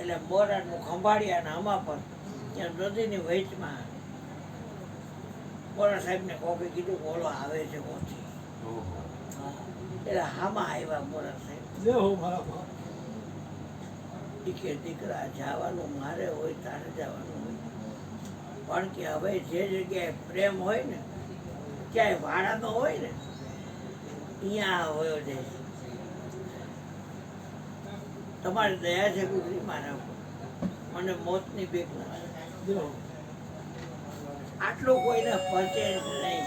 એટલે બોરાનું ખંભાળિયા આમાં પર ત્યાં નદીની વચમાં બોરા સાહેબને કોકે કીધું કે ઓલો આવે છે ઓછી. એટલે હામાં આવ્યા બોરા સાહેબ. કે દીકરા જવાનું મારે હોય તારે જવાનું હોય, પણ કે હવે જે જગ્યાએ પ્રેમ હોય ને ક્યાંય ભાડામાં હોય ને અહીંયા હોયો જાય. તમારી દયા છે ગુજરી મારા ઉપર, મને મોતની બીક નથી. આટલું કોઈને પચે નહીં.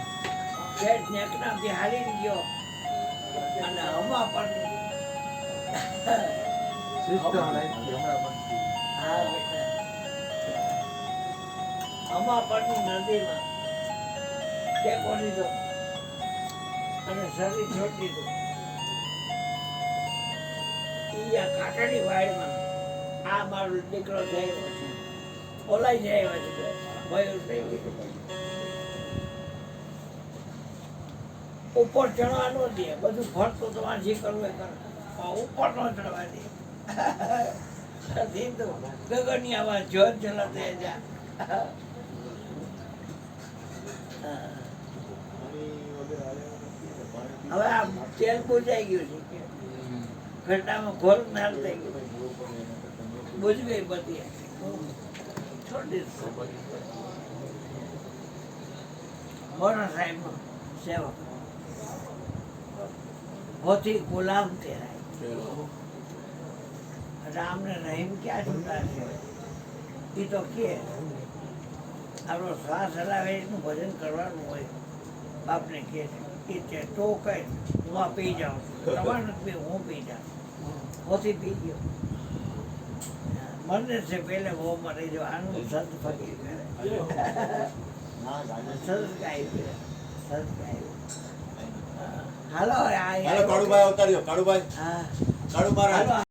ખેડ નેકનાથી હાલી ગયો અને હમણાં પણ અમાપરની નદીમાં ટેકો લીધો અને શરીર છોડી દીધું. કાંટાની વાડમાં આ મારો દીકરો જાય છે, ઓલાઈ જાય છે, ભયું થઈ ગયું. ઉપર ચડવા ન દે, બધું ફરતું તમારે જે કરવું એ કરો, ઉપર ન ચડવા દે. ગગનની આવાજ જોર ચલાતે જા. હવે આ તેલ બુજાઈ ગયું છે, ઘટામાં ઘોર નાલ થઈ ગયું, બુજ ગઈ બધી છોડી. મોરા સાહેબ સેવક હોથી ગુલામ કહેવાય. રામ ને રહીમ ક્યાં છૂટા છે? એ તો કે આપણો શ્વાસ હલાવે એનું ભજન કરવાનું હોય. બાપને કહે છે તો કઈ હું આ પી જાઉં છું, તમારે નથી હું પી જાઉં. હોથી પી ગયો. મરને છે પહેલે બહુ મરી જાવ. આનું સંત ફકીર કરે, સરસ ગાય, સરસ ગાય. હાલો કાળુભાઈ અવતાર્યો. કાળુભાઈ, હા કાળુ મહારાજ.